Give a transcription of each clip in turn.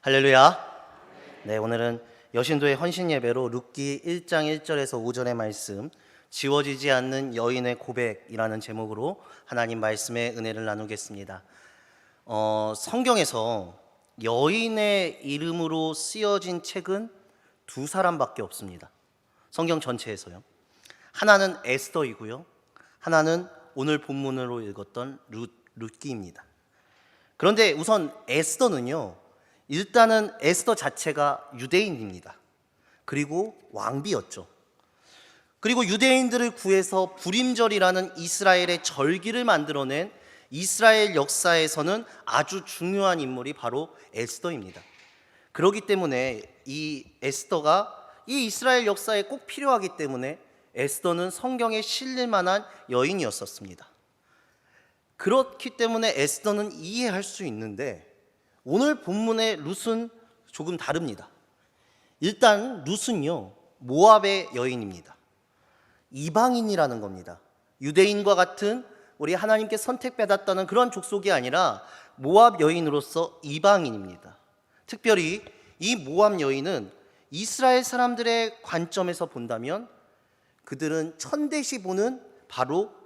할렐루야. 네, 오늘은 여신도의 헌신 예배로 룻기 1장 1절에서 5절의 말씀, 지워지지 않는 여인의 고백이라는 제목으로 하나님 말씀의 은혜를 나누겠습니다. 성경에서 여인의 이름으로 쓰여진 책은 두 사람밖에 없습니다. 성경 전체에서요. 하나는 에스더이고요, 하나는 오늘 본문으로 읽었던 룻기입니다. 그런데 우선 에스더는요, 일단은 에스더 자체가 유대인입니다. 그리고 왕비였죠. 그리고 유대인들을 구해서 불임절이라는 이스라엘의 절기를 만들어낸 이스라엘 역사에서는 아주 중요한 인물이 바로 에스더입니다. 그렇기 때문에 이 에스더가 이 이스라엘 역사에 꼭 필요하기 때문에 에스더는 성경에 실릴 만한 여인이었었습니다. 그렇기 때문에 에스더는 이해할 수 있는데, 오늘 본문의 룻은 조금 다릅니다. 일단 룻은요, 모압의 여인입니다. 이방인이라는 겁니다. 유대인과 같은 우리 하나님께 선택받았다는 그런 족속이 아니라 모압 여인으로서 이방인입니다. 특별히 이 모압 여인은 이스라엘 사람들의 관점에서 본다면 그들은 천대시 보는, 바로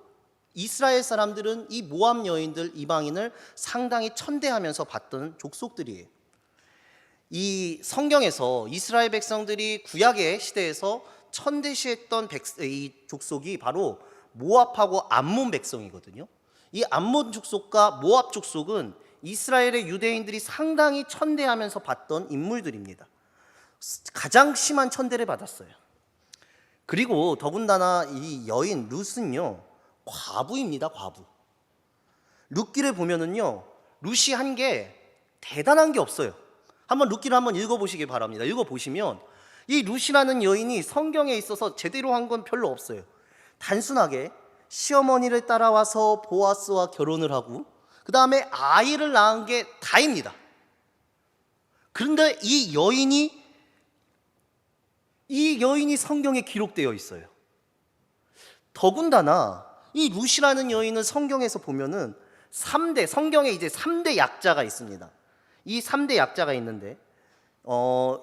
이스라엘 사람들은 이 모압 여인들, 이방인을 상당히 천대하면서 봤던 족속들이에요. 이 성경에서 이스라엘 백성들이 구약의 시대에서 천대시했던 이 족속이 바로 모압하고 암몬 백성이거든요. 이 암몬 족속과 모압 족속은 이스라엘의 유대인들이 상당히 천대하면서 봤던 인물들입니다. 가장 심한 천대를 받았어요. 그리고 더군다나 이 여인 룻은요, 과부입니다. 과부. 룻기를 보면은요, 룻이 한 게 대단한 게 없어요. 한번 룻기를 한번 읽어보시기 바랍니다. 읽어보시면 이 룻이라는 여인이 성경에 있어서 제대로 한 건 별로 없어요. 단순하게 시어머니를 따라와서 보아스와 결혼을 하고 그 다음에 아이를 낳은 게 다입니다. 그런데 이 여인이 성경에 기록되어 있어요. 더군다나 이 룻이라는 여인은 성경에서 보면은 성경에 이제 3대 약자가 있습니다. 이 3대 약자가 있는데,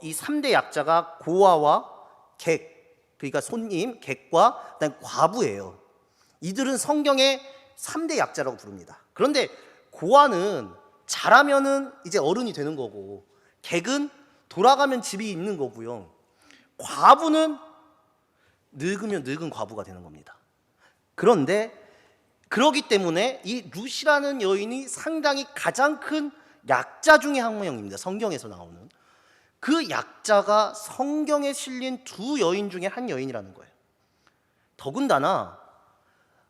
이 3대 약자가 고아와 객, 그러니까 손님, 객과 그다음 과부예요. 이들은 성경의 3대 약자라고 부릅니다. 그런데 고아는 자라면은 이제 어른이 되는 거고, 객은 돌아가면 집이 있는 거고요, 과부는 늙으면 늙은 과부가 되는 겁니다. 그런데 그러기 때문에 이 룻이라는 여인이 상당히 가장 큰 약자 중에 한 명입니다. 성경에서 나오는 그 약자가 성경에 실린 두 여인 중에 한 여인이라는 거예요. 더군다나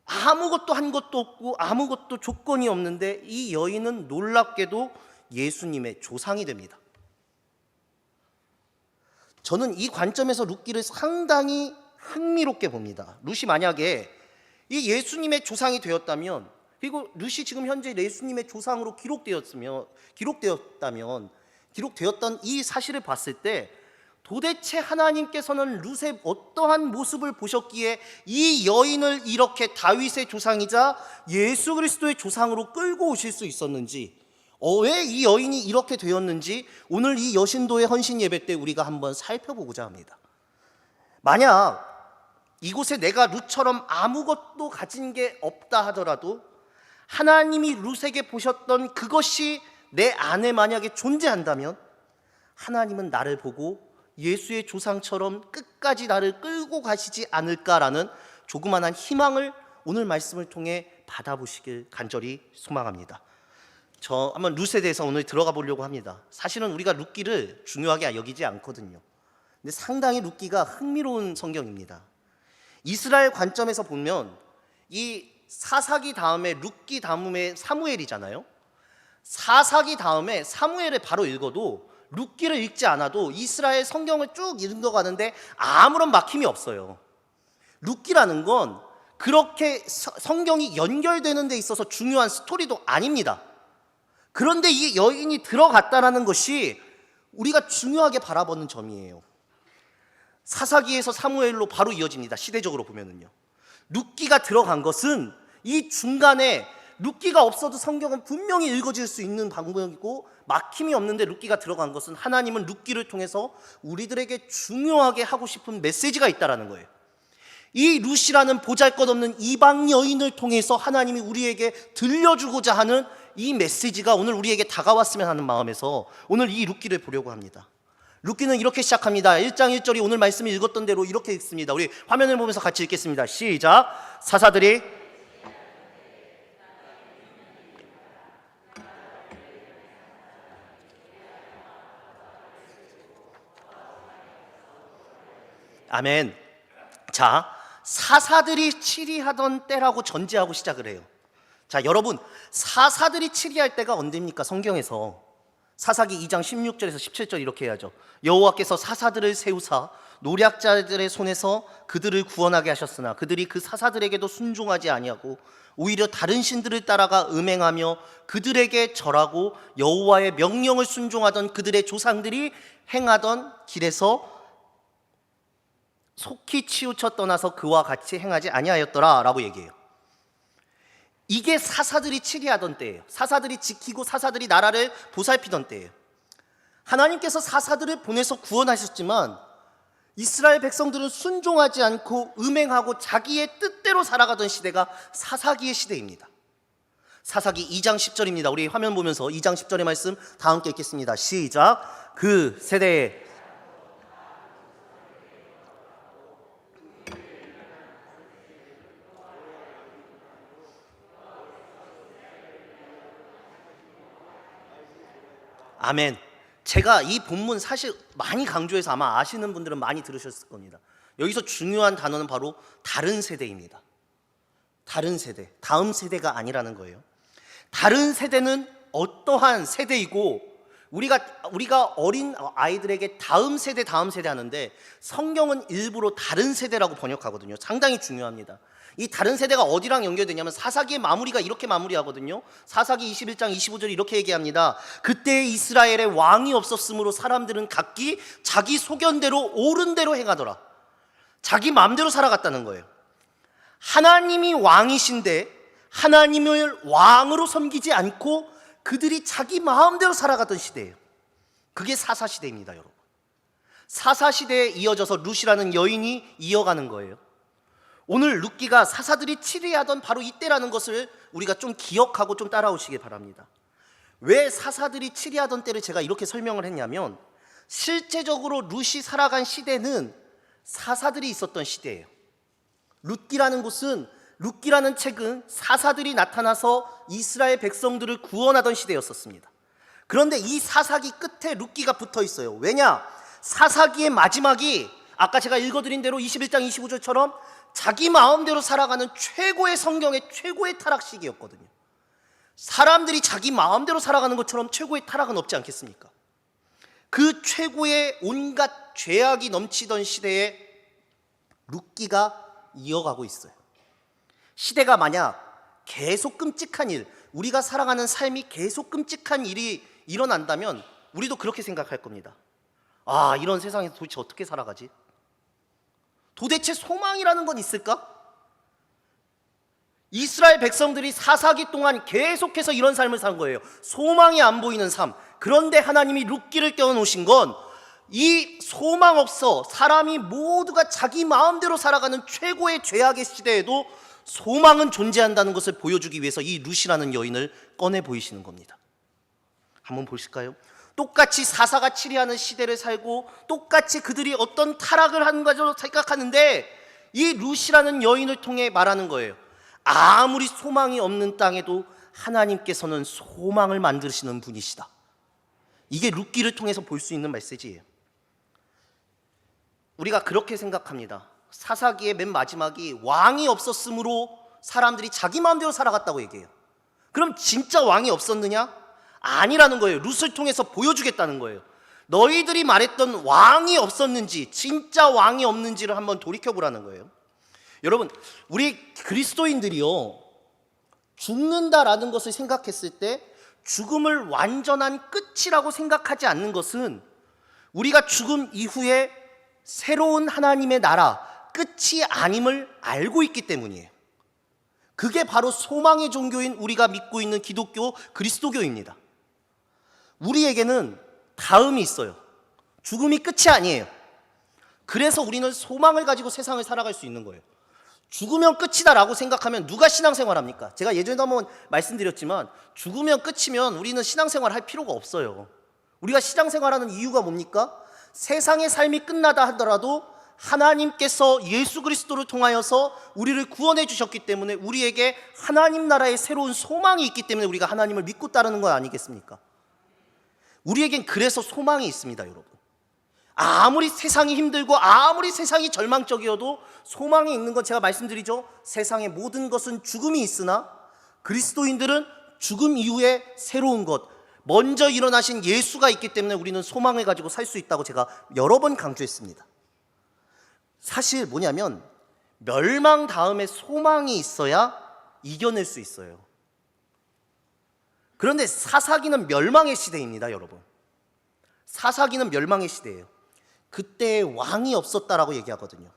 아무것도 한 것도 없고 아무것도 조건이 없는데 이 여인은 놀랍게도 예수님의 조상이 됩니다. 저는 이 관점에서 룻기를 상당히 흥미롭게 봅니다. 룻이 만약에 이 예수님의 조상이 되었다면, 그리고 룻이 지금 현재 예수님의 조상으로 기록되었던 이 사실을 봤을 때, 도대체 하나님께서는 룻의 어떠한 모습을 보셨기에 이 여인을 이렇게 다윗의 조상이자 예수 그리스도의 조상으로 끌고 오실 수 있었는지, 왜 이 여인이 이렇게 되었는지 오늘 이 여신도의 헌신 예배 때 우리가 한번 살펴보고자 합니다. 만약 이곳에 내가 룻처럼 아무것도 가진 게 없다 하더라도 하나님이 룻에게 보셨던 그것이 내 안에 만약에 존재한다면 하나님은 나를 보고 예수의 조상처럼 끝까지 나를 끌고 가시지 않을까라는 조그만한 희망을 오늘 말씀을 통해 받아보시길 간절히 소망합니다. 저 한번 룻에 대해서 오늘 들어가 보려고 합니다. 사실은 우리가 룻기를 중요하게 여기지 않거든요. 근데 상당히 룻기가 흥미로운 성경입니다. 이스라엘 관점에서 보면 이 사사기 다음에 룻기 다음에 사무엘이잖아요. 사사기 다음에 사무엘을 바로 읽어도 룻기를 읽지 않아도 이스라엘 성경을 쭉 읽어가는데 아무런 막힘이 없어요. 룻기라는 건 그렇게 성경이 연결되는 데 있어서 중요한 스토리도 아닙니다. 그런데 이 여인이 들어갔다는 것이 우리가 중요하게 바라보는 점이에요. 사사기에서 사무엘로 바로 이어집니다. 시대적으로 보면은요. 룻기가 들어간 것은 이 중간에 룻기가 없어도 성경은 분명히 읽어질 수 있는 방법이고 막힘이 없는데 룻기가 들어간 것은 하나님은 룻기를 통해서 우리들에게 중요하게 하고 싶은 메시지가 있다는 거예요. 이 룻이라는 보잘것없는 이방 여인을 통해서 하나님이 우리에게 들려주고자 하는 이 메시지가 오늘 우리에게 다가왔으면 하는 마음에서 오늘 이 룻기를 보려고 합니다. 룻기는 이렇게 시작합니다. 1장 1절이 오늘 말씀을 읽었던 대로 이렇게 읽습니다. 우리 화면을 보면서 같이 읽겠습니다. 시작. 사사들이 아멘. 자, 사사들이 치리하던 때라고 전제하고 시작을 해요. 자, 여러분, 사사들이 치리할 때가 언제입니까? 성경에서 사사기 2장 16절에서 17절 이렇게 해야죠. 여호와께서 사사들을 세우사 노략자들의 손에서 그들을 구원하게 하셨으나 그들이 그 사사들에게도 순종하지 아니하고 오히려 다른 신들을 따라가 음행하며 그들에게 절하고 여호와의 명령을 순종하던 그들의 조상들이 행하던 길에서 속히 치우쳐 떠나서 그와 같이 행하지 아니하였더라 라고 얘기해요. 이게 사사들이 치리하던 때예요. 사사들이 지키고 사사들이 나라를 보살피던 때예요. 하나님께서 사사들을 보내서 구원하셨지만 이스라엘 백성들은 순종하지 않고 음행하고 자기의 뜻대로 살아가던 시대가 사사기의 시대입니다. 사사기 2장 10절입니다. 우리 화면 보면서 2장 10절의 말씀 다 함께 읽겠습니다. 시작. 그 세대에 아멘. 제가 이 본문 사실 많이 강조해서 아마 아시는 분들은 많이 들으셨을 겁니다. 여기서 중요한 단어는 바로 다른 세대입니다. 다른 세대, 다음 세대가 아니라는 거예요. 다른 세대는 어떠한 세대이고 우리가 어린 아이들에게 다음 세대 하는데 성경은 일부러 다른 세대라고 번역하거든요. 상당히 중요합니다. 이 다른 세대가 어디랑 연결되냐면 사사기의 마무리가 이렇게 마무리하거든요. 사사기 21장 25절 이렇게 얘기합니다. 그때 이스라엘에 왕이 없었으므로 사람들은 각기 자기 소견대로 옳은 대로 행하더라. 자기 마음대로 살아갔다는 거예요. 하나님이 왕이신데 하나님을 왕으로 섬기지 않고 그들이 자기 마음대로 살아가던 시대예요. 그게 사사시대입니다, 여러분. 사사시대에 이어져서 룻이라는 여인이 이어가는 거예요. 오늘 룻기가 사사들이 치리하던 바로 이때라는 것을 우리가 좀 기억하고 좀 따라오시기 바랍니다. 왜 사사들이 치리하던 때를 제가 이렇게 설명을 했냐면 실제적으로 룻이 살아간 시대는 사사들이 있었던 시대예요. 룻기라는 책은 사사들이 나타나서 이스라엘 백성들을 구원하던 시대였었습니다. 그런데 이 사사기 끝에 룻기가 붙어 있어요. 왜냐? 사사기의 마지막이 아까 제가 읽어드린 대로 21장 25절처럼 자기 마음대로 살아가는 최고의 성경의 최고의 타락 시기였거든요. 사람들이 자기 마음대로 살아가는 것처럼 최고의 타락은 없지 않겠습니까? 그 최고의 온갖 죄악이 넘치던 시대에 룻기가 이어가고 있어요. 시대가 만약 계속 끔찍한 일, 우리가 살아가는 삶이 계속 끔찍한 일이 일어난다면 우리도 그렇게 생각할 겁니다. 아, 이런 세상에서 도대체 어떻게 살아가지? 도대체 소망이라는 건 있을까? 이스라엘 백성들이 사사기 동안 계속해서 이런 삶을 산 거예요. 소망이 안 보이는 삶. 그런데 하나님이 룻기를 껴놓으신 건 이 소망 없어 사람이 모두가 자기 마음대로 살아가는 최고의 죄악의 시대에도 소망은 존재한다는 것을 보여주기 위해서 이 룻이라는 여인을 꺼내 보이시는 겁니다. 한번 보실까요? 똑같이 사사가 치리하는 시대를 살고 똑같이 그들이 어떤 타락을 하는 것으로 생각하는데 이 룻이라는 여인을 통해 말하는 거예요. 아무리 소망이 없는 땅에도 하나님께서는 소망을 만드시는 분이시다. 이게 룻기를 통해서 볼 수 있는 메시지예요. 우리가 그렇게 생각합니다. 사사기의 맨 마지막이 왕이 없었으므로 사람들이 자기 마음대로 살아갔다고 얘기해요. 그럼 진짜 왕이 없었느냐? 아니라는 거예요. 룻을 통해서 보여주겠다는 거예요. 너희들이 말했던 왕이 없었는지 진짜 왕이 없는지를 한번 돌이켜보라는 거예요. 여러분, 우리 그리스도인들이요, 죽는다라는 것을 생각했을 때 죽음을 완전한 끝이라고 생각하지 않는 것은 우리가 죽음 이후에 새로운 하나님의 나라, 끝이 아님을 알고 있기 때문이에요. 그게 바로 소망의 종교인 우리가 믿고 있는 기독교 그리스도교입니다. 우리에게는 다음이 있어요. 죽음이 끝이 아니에요. 그래서 우리는 소망을 가지고 세상을 살아갈 수 있는 거예요. 죽으면 끝이다라고 생각하면 누가 신앙생활 합니까? 제가 예전에도 한번 말씀드렸지만 죽으면 끝이면 우리는 신앙생활 할 필요가 없어요. 우리가 신앙생활하는 이유가 뭡니까? 세상의 삶이 끝나다 하더라도 하나님께서 예수 그리스도를 통하여서 우리를 구원해 주셨기 때문에 우리에게 하나님 나라의 새로운 소망이 있기 때문에 우리가 하나님을 믿고 따르는 건 아니겠습니까? 우리에겐 그래서 소망이 있습니다, 여러분. 아무리 세상이 힘들고 아무리 세상이 절망적이어도 소망이 있는 건 제가 말씀드리죠. 세상의 모든 것은 죽음이 있으나 그리스도인들은 죽음 이후에 새로운 것, 먼저 일어나신 예수가 있기 때문에 우리는 소망을 가지고 살 수 있다고 제가 여러 번 강조했습니다. 사실 뭐냐면 멸망 다음에 소망이 있어야 이겨낼 수 있어요. 그런데 사사기는 멸망의 시대입니다, 여러분. 사사기는 멸망의 시대예요. 그때 왕이 없었다라고 얘기하거든요.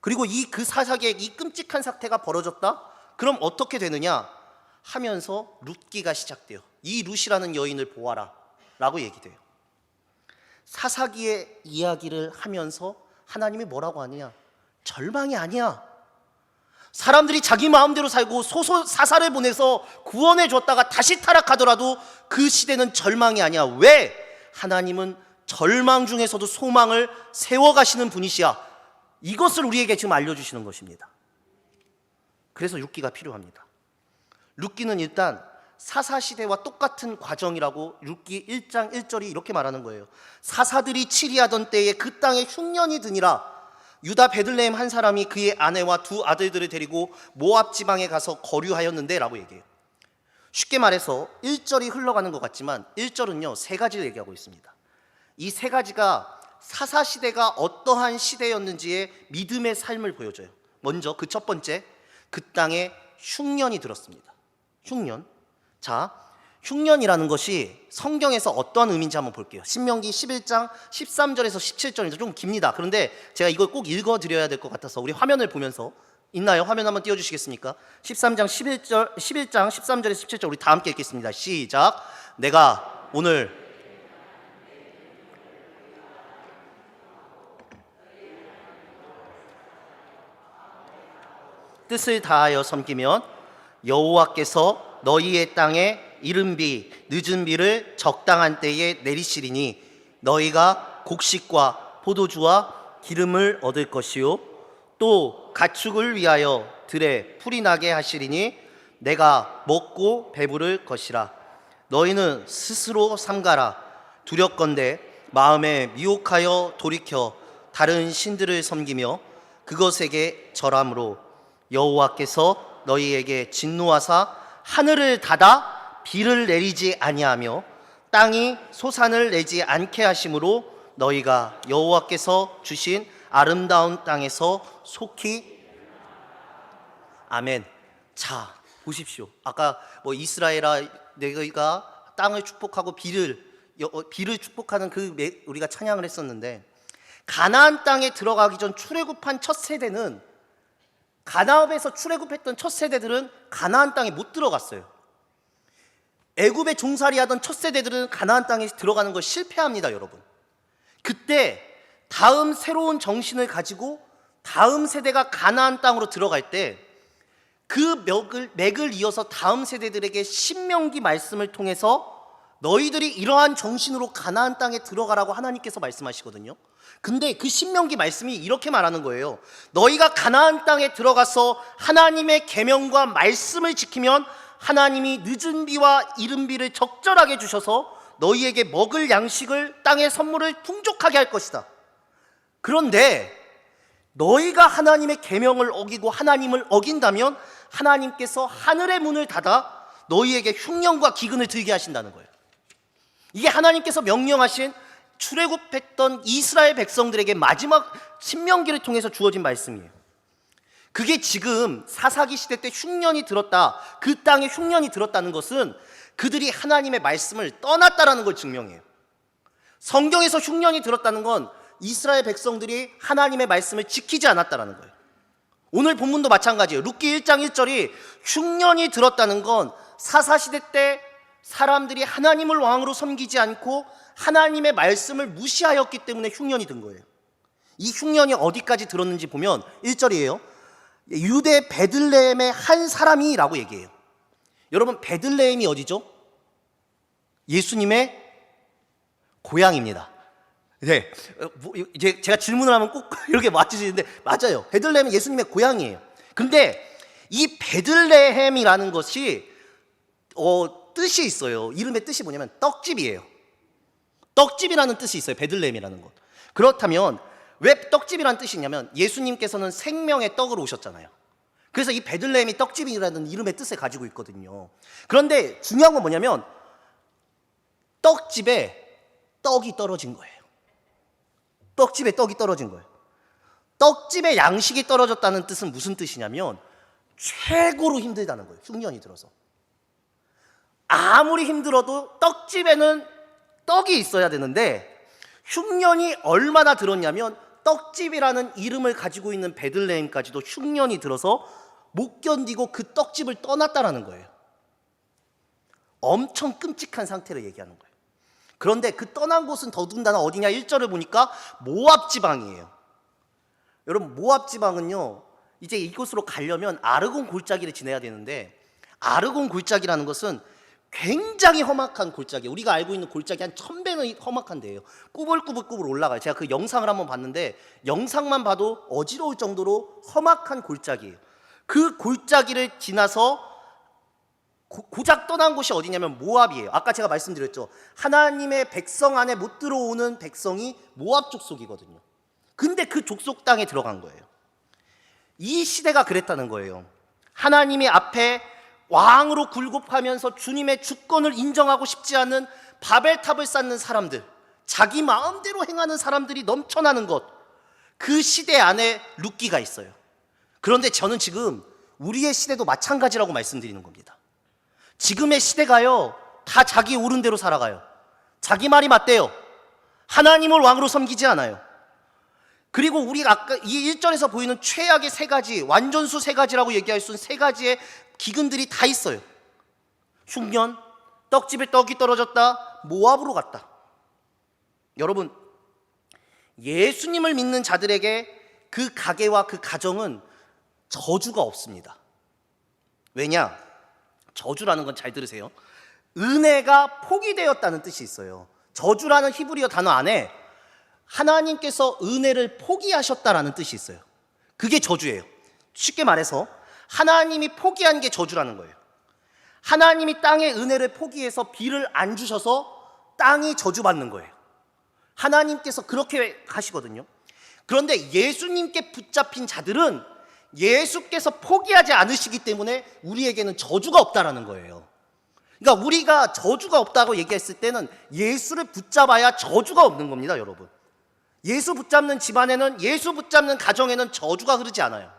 그리고 그 사사기에 이 끔찍한 사태가 벌어졌다? 그럼 어떻게 되느냐 하면서 룻기가 시작돼요. 이 룻이라는 여인을 보아라 라고 얘기돼요. 사사기의 이야기를 하면서 하나님이 뭐라고 하느냐? 절망이 아니야. 사람들이 자기 마음대로 살고 사사를 보내서 구원해 줬다가 다시 타락하더라도 그 시대는 절망이 아니야. 왜? 하나님은 절망 중에서도 소망을 세워가시는 분이시야. 이것을 우리에게 지금 알려주시는 것입니다. 그래서 룻기가 필요합니다. 룻기는 일단 사사시대와 똑같은 과정이라고 룻기 1장 1절이 이렇게 말하는 거예요. 사사들이 치리하던 때에 그 땅에 흉년이 드니라. 유다 베들레헴 한 사람이 그의 아내와 두 아들들을 데리고 모압 지방에 가서 거류하였는데 라고 얘기해요. 쉽게 말해서 1절이 흘러가는 것 같지만 1절은요 3가지를 얘기하고 있습니다. 이 3가지가 사사시대가 어떠한 시대였는지의 믿음의 삶을 보여줘요. 먼저 그 첫 번째, 그 땅에 흉년이 들었습니다. 흉년. 자, 흉년이라는 것이 성경에서 어떠한 의미인지 한번 볼게요. 신명기 11장 13절에서 17절인데 좀 깁니다. 그런데 제가 이걸 꼭 읽어드려야 될 것 같아서 우리 화면을 보면서 있나요? 화면 한번 띄워주시겠습니까? 11장 13절에서 17절 우리 다 함께 읽겠습니다. 시작. 내가 오늘 뜻을 다하여 섬기면 여호와께서 너희의 땅에 이른 비 늦은 비를 적당한 때에 내리시리니 너희가 곡식과 포도주와 기름을 얻을 것이요 또 가축을 위하여 들에 풀이 나게 하시리니 내가 먹고 배부를 것이라. 너희는 스스로 삼가라. 두렵건대 마음에 미혹하여 돌이켜 다른 신들을 섬기며 그것에게 절함으로 여호와께서 너희에게 진노하사 하늘을 닫아 비를 내리지 아니하며 땅이 소산을 내지 않게 하심으로 너희가 여호와께서 주신 아름다운 땅에서 속히 아멘. 자, 보십시오. 아까 이스라엘아 너희가 땅을 축복하고 비를 축복하는 우리가 찬양을 했었는데 가나안 땅에 들어가기 전 출애굽한 첫 세대는 가나안에서 출애굽했던 첫 세대들은 가나안 땅에 못 들어갔어요. 애굽에 종살이하던 첫 세대들은 가나안 땅에 들어가는 걸 실패합니다, 여러분. 그때 다음 새로운 정신을 가지고 다음 세대가 가나안 땅으로 들어갈 때 그 맥을 이어서 다음 세대들에게 신명기 말씀을 통해서 너희들이 이러한 정신으로 가나안 땅에 들어가라고 하나님께서 말씀하시거든요. 근데 그 신명기 말씀이 이렇게 말하는 거예요. 너희가 가나안 땅에 들어가서 하나님의 계명과 말씀을 지키면 하나님이 늦은 비와 이른 비를 적절하게 주셔서 너희에게 먹을 양식을 땅의 선물을 풍족하게 할 것이다. 그런데 너희가 하나님의 계명을 어기고 하나님을 어긴다면 하나님께서 하늘의 문을 닫아 너희에게 흉년과 기근을 들게 하신다는 거예요. 이게 하나님께서 명령하신 출애굽했던 이스라엘 백성들에게 마지막 신명기를 통해서 주어진 말씀이에요. 그게 지금 사사기 시대 때 흉년이 들었다, 그 땅에 흉년이 들었다는 것은 그들이 하나님의 말씀을 떠났다라는 걸 증명해요. 성경에서 흉년이 들었다는 건 이스라엘 백성들이 하나님의 말씀을 지키지 않았다라는 거예요. 오늘 본문도 마찬가지예요. 룻기 1장 1절이 흉년이 들었다는 건 사사시대 때 사람들이 하나님을 왕으로 섬기지 않고 하나님의 말씀을 무시하였기 때문에 흉년이 든 거예요. 이 흉년이 어디까지 들었는지 보면 1절이에요. 유대 베들레헴의 한 사람이 라고 얘기해요. 여러분, 베들레헴이 어디죠? 예수님의 고향입니다. 네, 이제 제가 질문을 하면 꼭 이렇게 맞추시는데 맞아요. 베들레헴은 예수님의 고향이에요. 근데 이 베들레헴이라는 것이 뜻이 있어요. 이름의 뜻이 뭐냐면 떡집이에요. 떡집이라는 뜻이 있어요. 베들레헴이라는 것. 그렇다면 왜 떡집이라는 뜻이 있냐면 예수님께서는 생명의 떡으로 오셨잖아요. 그래서 이 베들레헴이 떡집이라는 이름의 뜻을 가지고 있거든요. 그런데 중요한 건 뭐냐면 떡집에 떡이 떨어진 거예요. 떡집에 떡이 떨어진 거예요. 떡집에 양식이 떨어졌다는 뜻은 무슨 뜻이냐면 최고로 힘들다는 거예요. 흉년이 들어서. 아무리 힘들어도 떡집에는 떡이 있어야 되는데 흉년이 얼마나 들었냐면 떡집이라는 이름을 가지고 있는 베들레헴까지도 흉년이 들어서 못 견디고 그 떡집을 떠났다라는 거예요. 엄청 끔찍한 상태를 얘기하는 거예요. 그런데 그 떠난 곳은 더군다나 어디냐? 1절을 보니까 모압 지방이에요. 여러분, 모압 지방은요, 이제 이곳으로 가려면 아르곤 골짜기를 지나야 되는데 아르곤 골짜기라는 것은 굉장히 험악한 골짜기. 우리가 알고 있는 골짜기 한 1000배는 험악한 데예요. 꾸불꾸불꾸불 올라가요. 제가 그 영상을 한번 봤는데 영상만 봐도 어지러울 정도로 험악한 골짜기예요. 그 골짜기를 지나서 고작 떠난 곳이 어디냐면 모압이에요. 아까 제가 말씀드렸죠. 하나님의 백성 안에 못 들어오는 백성이 모압 족속이거든요. 근데 그 족속 땅에 들어간 거예요. 이 시대가 그랬다는 거예요. 하나님이 앞에 왕으로 굴곡하면서 주님의 주권을 인정하고 싶지 않은 바벨탑을 쌓는 사람들, 자기 마음대로 행하는 사람들이 넘쳐나는 것, 그 시대 안에 룻기가 있어요. 그런데 저는 지금 우리의 시대도 마찬가지라고 말씀드리는 겁니다. 지금의 시대가요, 다 자기 옳은 대로 살아가요. 자기 말이 맞대요. 하나님을 왕으로 섬기지 않아요. 그리고 우리가 아까 이 1절에서 보이는 최악의 세 가지, 완전수 세 가지라고 얘기할 수 있는 세 가지의 기근들이 다 있어요. 흉년, 떡집에 떡이 떨어졌다, 모압으로 갔다. 여러분, 예수님을 믿는 자들에게 그 가게와 그 가정은 저주가 없습니다. 왜냐? 저주라는 건 잘 들으세요. 은혜가 포기되었다는 뜻이 있어요. 저주라는 히브리어 단어 안에 하나님께서 은혜를 포기하셨다라는 뜻이 있어요. 그게 저주예요. 쉽게 말해서 하나님이 포기한 게 저주라는 거예요. 하나님이 땅의 은혜를 포기해서 비를 안 주셔서 땅이 저주받는 거예요. 하나님께서 그렇게 하시거든요. 그런데 예수님께 붙잡힌 자들은 예수께서 포기하지 않으시기 때문에 우리에게는 저주가 없다라는 거예요. 그러니까 우리가 저주가 없다고 얘기했을 때는 예수를 붙잡아야 저주가 없는 겁니다, 여러분. 예수 붙잡는 집안에는, 예수 붙잡는 가정에는 저주가 흐르지 않아요.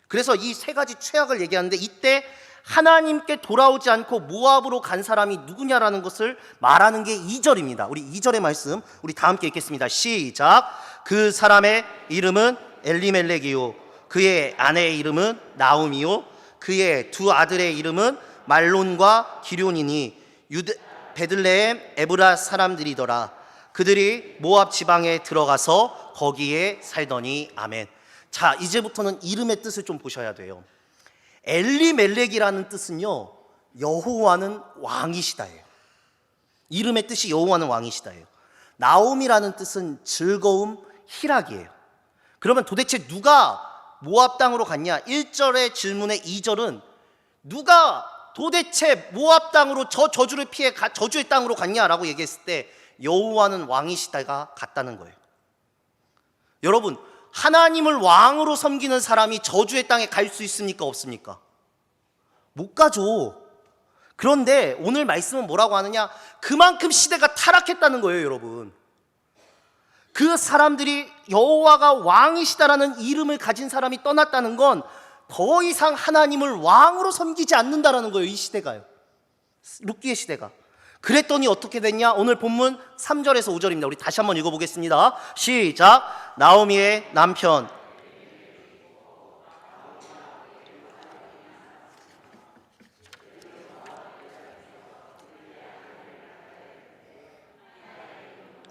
그래서 이 세 가지 최악을 얘기하는데 이때 하나님께 돌아오지 않고 모압으로 간 사람이 누구냐라는 것을 말하는 게 2절입니다. 우리 2절의 말씀 우리 다 함께 읽겠습니다. 시작. 그 사람의 이름은 엘리멜렉이요 그의 아내의 이름은 나움이요 그의 두 아들의 이름은 말론과 기럯이니 베들레헴 에브라 사람들이더라. 그들이 모압 지방에 들어가서 거기에 살더니. 아멘. 자, 이제부터는 이름의 뜻을 좀 보셔야 돼요. 엘리멜렉이라는 뜻은요, 여호와는 왕이시다예요. 이름의 뜻이 여호와는 왕이시다예요. 나옴이라는 뜻은 즐거움, 희락이에요. 그러면 도대체 누가 모압 땅으로 갔냐? 1절의 질문의 2절은 누가 도대체 모압 땅으로 저 저주를 피해 저주의 땅으로 갔냐라고 얘기했을 때 여호와는 왕이시다가 갔다는 거예요. 여러분, 하나님을 왕으로 섬기는 사람이 저주의 땅에 갈 수 있습니까? 없습니까? 못 가죠. 그런데 오늘 말씀은 뭐라고 하느냐? 그만큼 시대가 타락했다는 거예요, 여러분. 그 사람들이 여호와가 왕이시다라는 이름을 가진 사람이 떠났다는 건 더 이상 하나님을 왕으로 섬기지 않는다라는 거예요, 이 시대가요. 룻기의 시대가. 그랬더니 어떻게 됐냐? 오늘 본문 3절에서 5절입니다. 우리 다시 한번 읽어보겠습니다. 시작. 나오미의 남편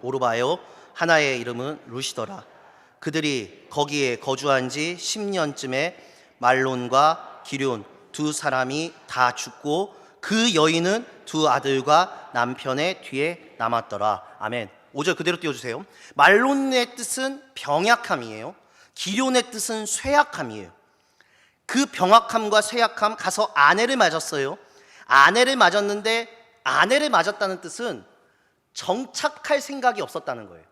오르바요 하나의 이름은 룻이더라. 그들이 거기에 거주한 지 10년쯤에 말론과 기럨 두 사람이 다 죽고 그 여인은 두 아들과 남편의 뒤에 남았더라. 아멘. 5절 그대로 띄워주세요. 말론의 뜻은 병약함이에요. 기럨의 뜻은 쇠약함이에요. 그 병약함과 쇠약함, 가서 아내를 맞았어요. 아내를 맞았는데 아내를 맞았다는 뜻은 정착할 생각이 없었다는 거예요.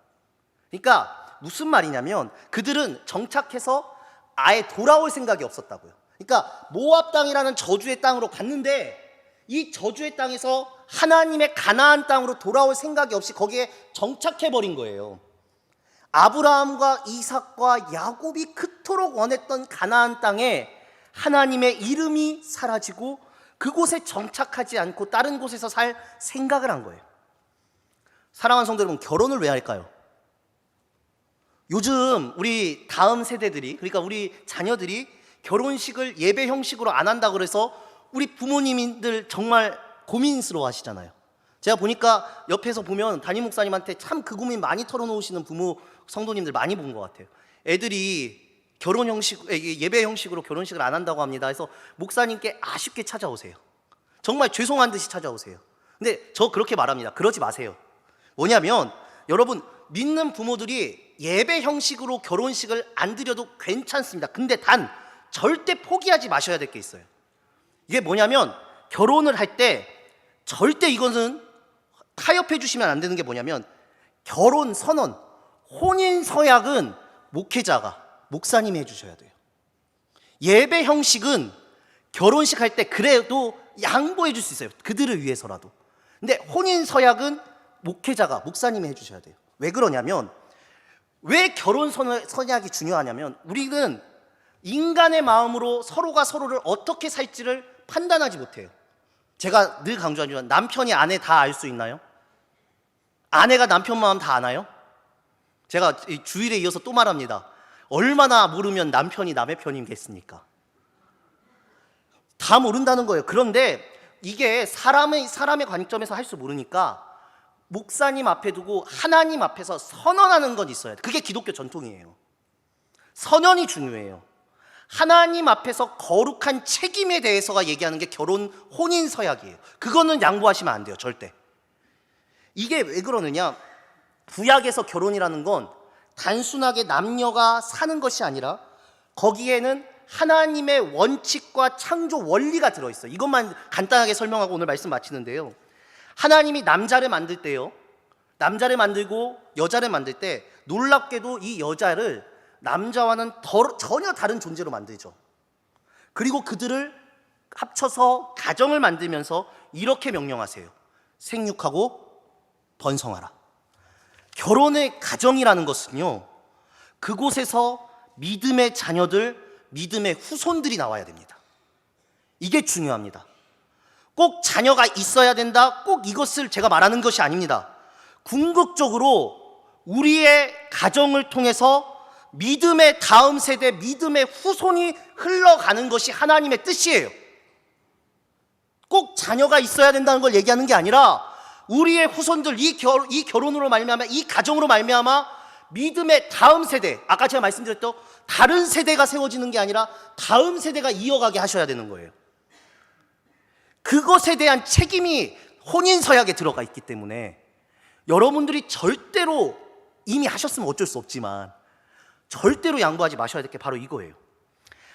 그러니까 무슨 말이냐면 그들은 정착해서 아예 돌아올 생각이 없었다고요. 그러니까 모압 땅이라는 저주의 땅으로 갔는데 이 저주의 땅에서 하나님의 가나안 땅으로 돌아올 생각이 없이 거기에 정착해버린 거예요. 아브라함과 이삭과 야곱이 그토록 원했던 가나안 땅에 하나님의 이름이 사라지고 그곳에 정착하지 않고 다른 곳에서 살 생각을 한 거예요. 사랑하는 성도 여러분, 결혼을 왜 할까요? 요즘 우리 다음 세대들이, 그러니까 우리 자녀들이 결혼식을 예배 형식으로 안 한다고 그래서 우리 부모님들 정말 고민스러워 하시잖아요. 제가 보니까 옆에서 보면 담임 목사님한테 참 그 고민 많이 털어놓으시는 부모 성도님들 많이 본 것 같아요. 애들이 결혼 형식, 예배 형식으로 결혼식을 안 한다고 합니다. 그래서 목사님께 아쉽게 찾아오세요. 정말 죄송한 듯이 찾아오세요. 근데 저 그렇게 말합니다. 그러지 마세요. 뭐냐면 여러분, 믿는 부모들이 예배 형식으로 결혼식을 안 드려도 괜찮습니다. 근데 단 절대 포기하지 마셔야 될 게 있어요. 이게 뭐냐면 결혼을 할 때 절대 이것은 타협해 주시면 안 되는 게 뭐냐면 결혼 선언, 혼인 서약은 목회자가, 목사님이 해주셔야 돼요. 예배 형식은 결혼식 할 때 그래도 양보해 줄 수 있어요. 그들을 위해서라도. 근데 혼인 서약은 목회자가, 목사님이 해주셔야 돼요. 왜 그러냐면, 왜 결혼 서약이 중요하냐면 우리는 인간의 마음으로 서로가 서로를 어떻게 살지를 판단하지 못해요. 제가 늘 강조하지만 남편이 아내 다 알 수 있나요? 아내가 남편 마음 다 아나요? 제가 주일에 이어서 또 말합니다. 얼마나 모르면 남편이 남의 편이겠습니까? 다 모른다는 거예요. 그런데 이게 사람의 관점에서 할 수 모르니까 목사님 앞에 두고 하나님 앞에서 선언하는 건 있어야 돼. 그게 기독교 전통이에요. 선언이 중요해요. 하나님 앞에서 거룩한 책임에 대해서가 얘기하는 게 결혼 혼인 서약이에요. 그거는 양보하시면 안 돼요. 절대. 이게 왜 그러느냐, 구약에서 결혼이라는 건 단순하게 남녀가 사는 것이 아니라 거기에는 하나님의 원칙과 창조 원리가 들어있어요. 이것만 간단하게 설명하고 오늘 말씀 마치는데요, 하나님이 남자를 만들 때요, 남자를 만들고 여자를 만들 때 놀랍게도 이 여자를 남자와는 전혀 다른 존재로 만들죠. 그리고 그들을 합쳐서 가정을 만들면서 이렇게 명령하세요. 생육하고 번성하라. 결혼의 가정이라는 것은요, 그곳에서 믿음의 자녀들, 믿음의 후손들이 나와야 됩니다. 이게 중요합니다. 꼭 자녀가 있어야 된다, 꼭 이것을 제가 말하는 것이 아닙니다. 궁극적으로 우리의 가정을 통해서 믿음의 다음 세대, 믿음의 후손이 흘러가는 것이 하나님의 뜻이에요. 꼭 자녀가 있어야 된다는 걸 얘기하는 게 아니라 우리의 후손들, 이 결혼으로 말미암아, 이 가정으로 말미암아 믿음의 다음 세대, 아까 제가 말씀드렸던 다른 세대가 세워지는 게 아니라 다음 세대가 이어가게 하셔야 되는 거예요. 그것에 대한 책임이 혼인서약에 들어가 있기 때문에 여러분들이 절대로, 이미 하셨으면 어쩔 수 없지만 절대로 양보하지 마셔야 될 게 바로 이거예요.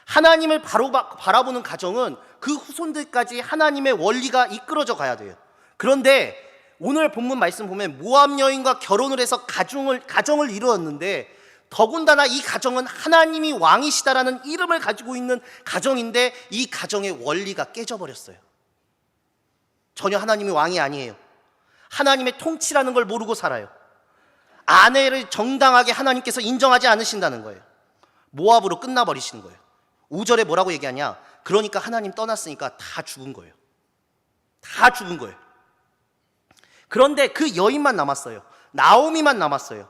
하나님을 바라보는 가정은 그 후손들까지 하나님의 원리가 이끌어져 가야 돼요. 그런데 오늘 본문 말씀 보면 모압 여인과 결혼을 해서 가정을 이루었는데, 더군다나 이 가정은 하나님이 왕이시다라는 이름을 가지고 있는 가정인데 이 가정의 원리가 깨져버렸어요. 전혀 하나님이 왕이 아니에요. 하나님의 통치라는 걸 모르고 살아요. 아내를 정당하게 하나님께서 인정하지 않으신다는 거예요. 모압으로 끝나버리시는 거예요. 5절에 뭐라고 얘기하냐, 그러니까 하나님 떠났으니까 다 죽은 거예요. 다 죽은 거예요. 그런데 그 여인만 남았어요. 나오미만 남았어요.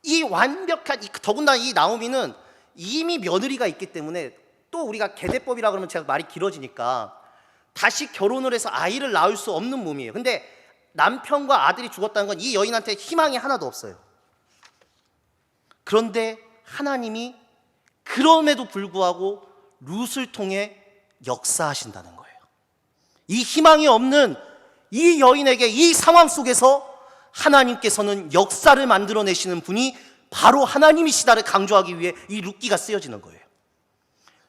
이 완벽한, 더군다나 이 나오미는 이미 며느리가 있기 때문에, 또 우리가 계대법이라 그러면 제가 말이 길어지니까 다시 결혼을 해서 아이를 낳을 수 없는 몸이에요. 근데 남편과 아들이 죽었다는 건 이 여인한테 희망이 하나도 없어요. 그런데 하나님이 그럼에도 불구하고 룻을 통해 역사하신다는 거예요. 이 희망이 없는 이 여인에게 이 상황 속에서 하나님께서는 역사를 만들어내시는 분이 바로 하나님이시다를 강조하기 위해 이 룻기가 쓰여지는 거예요.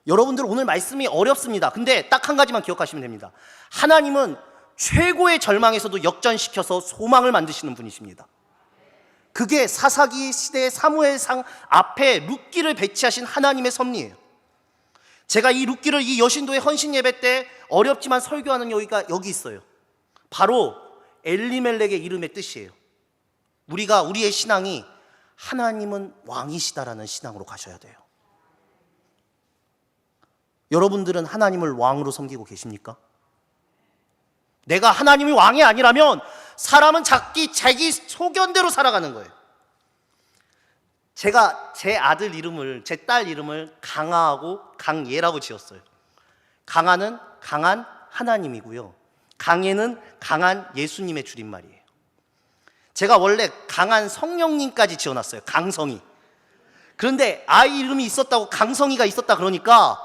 여러분들 오늘 말씀이 어렵습니다. 근데 딱 한 가지만 기억하시면 됩니다. 하나님은 최고의 절망에서도 역전시켜서 소망을 만드시는 분이십니다. 그게 사사기 시대의 사무엘상 앞에 룻기를 배치하신 하나님의 섭리예요. 제가 이 룻기를 이 여신도의 헌신 예배 때 어렵지만 설교하는 여기가 여기 있어요. 바로 엘리멜렉의 이름의 뜻이에요. 우리의 신앙이 하나님은 왕이시다라는 신앙으로 가셔야 돼요. 여러분들은 하나님을 왕으로 섬기고 계십니까? 내가 하나님이 왕이 아니라면 사람은 자기 소견대로 살아가는 거예요. 제가 제 딸 이름을 강아하고 강예라고 지었어요. 강아는 강한 하나님이고요, 강예는 강한 예수님의 줄임말이에요. 제가 원래 강한 성령님까지 지어놨어요. 강성이. 그런데 아이 이름이 있었다고 강성이가 있었다 그러니까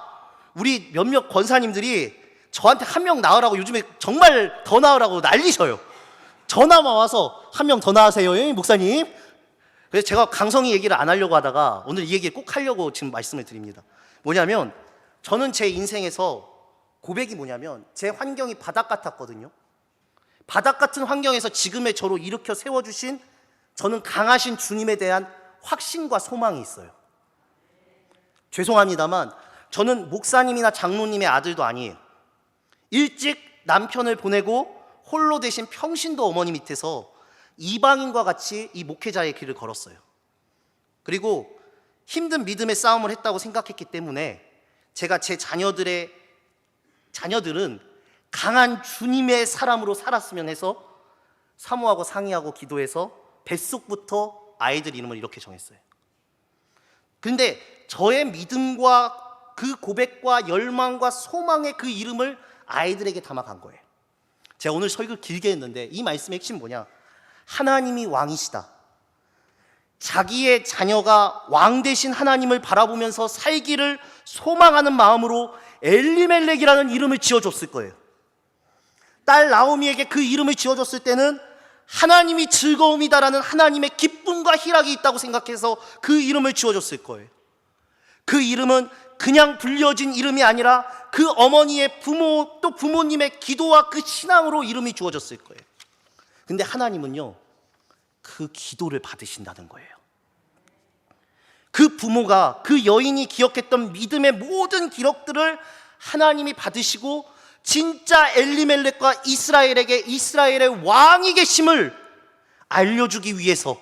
우리 몇몇 권사님들이 저한테 한 명 낳으라고 요즘에 정말 더 낳으라고 난리셔요. 전화만 와서 한 명 더 낳으세요, 목사님. 그래서 제가 강성이 얘기를 안 하려고 하다가 오늘 이 얘기 꼭 하려고 지금 말씀을 드립니다. 뭐냐면 저는 제 인생에서 고백이 뭐냐면 제 환경이 바닥 같았거든요. 바닥 같은 환경에서 지금의 저로 일으켜 세워주신 저는 강하신 주님에 대한 확신과 소망이 있어요. 죄송합니다만 저는 목사님이나 장로님의 아들도 아니에요. 일찍 남편을 보내고 홀로 되신 평신도 어머니 밑에서 이방인과 같이 이 목회자의 길을 걸었어요. 그리고 힘든 믿음의 싸움을 했다고 생각했기 때문에 제가 제 자녀들은 강한 주님의 사람으로 살았으면 해서 사모하고 상의하고 기도해서 뱃속부터 아이들 이름을 이렇게 정했어요. 그런데 저의 믿음과 그 고백과 열망과 소망의 그 이름을 아이들에게 담아간 거예요. 제가 오늘 설교 길게 했는데 이 말씀의 핵심 뭐냐? 하나님이 왕이시다. 자기의 자녀가 왕 되신 하나님을 바라보면서 살기를 소망하는 마음으로 엘리멜렉이라는 이름을 지어줬을 거예요. 딸 나오미에게 그 이름을 지어줬을 때는 하나님이 즐거움이다라는 하나님의 기쁨과 희락이 있다고 생각해서 그 이름을 지어줬을 거예요. 그 이름은 그냥 불려진 이름이 아니라 그 어머니의 부모 또 부모님의 기도와 그 신앙으로 이름이 주어졌을 거예요. 근데 하나님은요, 그 기도를 받으신다는 거예요. 그 부모가, 그 여인이 기억했던 믿음의 모든 기록들을 하나님이 받으시고 진짜 엘리멜렉과 이스라엘에게 이스라엘의 왕이 계심을 알려주기 위해서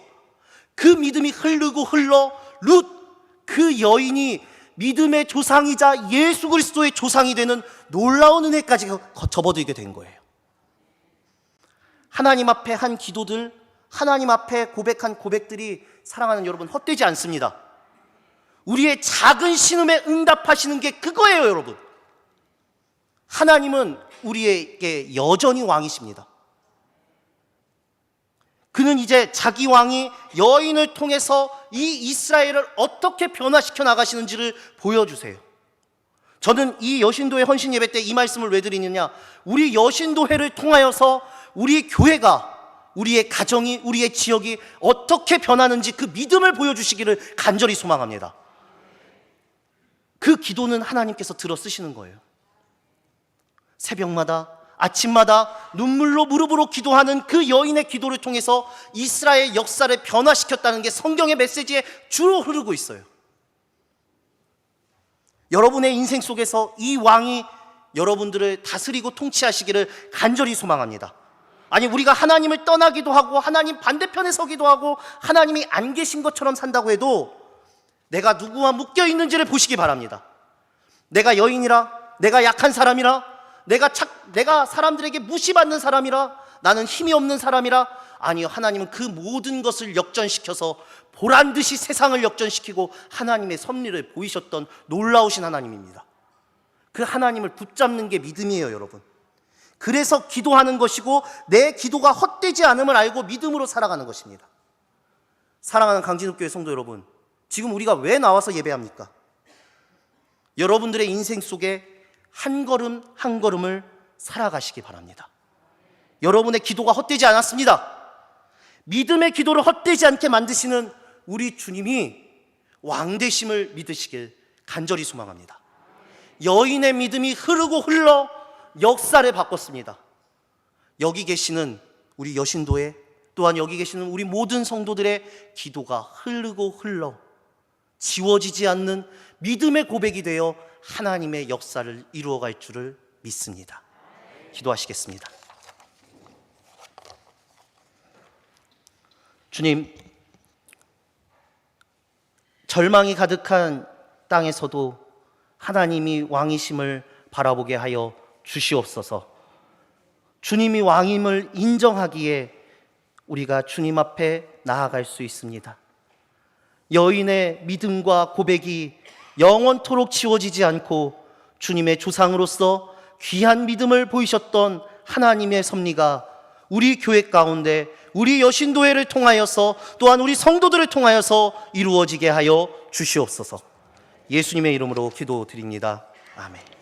그 믿음이 흐르고 흘러 룻 그 여인이 믿음의 조상이자 예수 그리스도의 조상이 되는 놀라운 은혜까지 접어들게 된 거예요. 하나님 앞에 한 기도들, 하나님 앞에 고백한 고백들이 사랑하는 여러분 헛되지 않습니다. 우리의 작은 신음에 응답하시는 게 그거예요, 여러분. 하나님은 우리에게 여전히 왕이십니다. 그는 이제 자기 왕이 여인을 통해서 이 이스라엘을 어떻게 변화시켜 나가시는지를 보여주세요. 저는 이 여신도회 헌신 예배 때 이 말씀을 왜 드리느냐, 우리 여신도회를 통하여서 우리 교회가, 우리의 가정이, 우리의 지역이 어떻게 변하는지 그 믿음을 보여주시기를 간절히 소망합니다. 그 기도는 하나님께서 들어 쓰시는 거예요. 새벽마다, 아침마다 눈물로 무릎으로 기도하는 그 여인의 기도를 통해서 이스라엘 역사를 변화시켰다는 게 성경의 메시지에 주로 흐르고 있어요. 여러분의 인생 속에서 이 왕이 여러분들을 다스리고 통치하시기를 간절히 소망합니다. 아니, 우리가 하나님을 떠나기도 하고 하나님 반대편에 서기도 하고 하나님이 안 계신 것처럼 산다고 해도 내가 누구와 묶여 있는지를 보시기 바랍니다. 내가 여인이라, 내가 약한 사람이라, 내가 사람들에게 무시받는 사람이라, 나는 힘이 없는 사람이라, 아니요, 하나님은 그 모든 것을 역전시켜서 보란듯이 세상을 역전시키고 하나님의 섭리를 보이셨던 놀라우신 하나님입니다. 그 하나님을 붙잡는 게 믿음이에요, 여러분. 그래서 기도하는 것이고 내 기도가 헛되지 않음을 알고 믿음으로 살아가는 것입니다. 사랑하는 강진욱교회 성도 여러분, 지금 우리가 왜 나와서 예배합니까? 여러분들의 인생 속에 한 걸음 한 걸음을 살아가시기 바랍니다. 여러분의 기도가 헛되지 않았습니다. 믿음의 기도를 헛되지 않게 만드시는 우리 주님이 왕되심을 믿으시길 간절히 소망합니다. 여인의 믿음이 흐르고 흘러 역사를 바꿨습니다. 여기 계시는 우리 여신도에, 또한 여기 계시는 우리 모든 성도들의 기도가 흐르고 흘러 지워지지 않는 믿음의 고백이 되어 하나님의 역사를 이루어갈 줄을 믿습니다. 기도하시겠습니다. 주님, 절망이 가득한 땅에서도 하나님이 왕이심을 바라보게 하여 주시옵소서. 주님이 왕임을 인정하기에 우리가 주님 앞에 나아갈 수 있습니다. 여인의 믿음과 고백이 영원토록 지워지지 않고 주님의 조상으로서 귀한 믿음을 보이셨던 하나님의 섭리가 우리 교회 가운데, 우리 여신도회를 통하여서, 또한 우리 성도들을 통하여서 이루어지게 하여 주시옵소서. 예수님의 이름으로 기도드립니다. 아멘.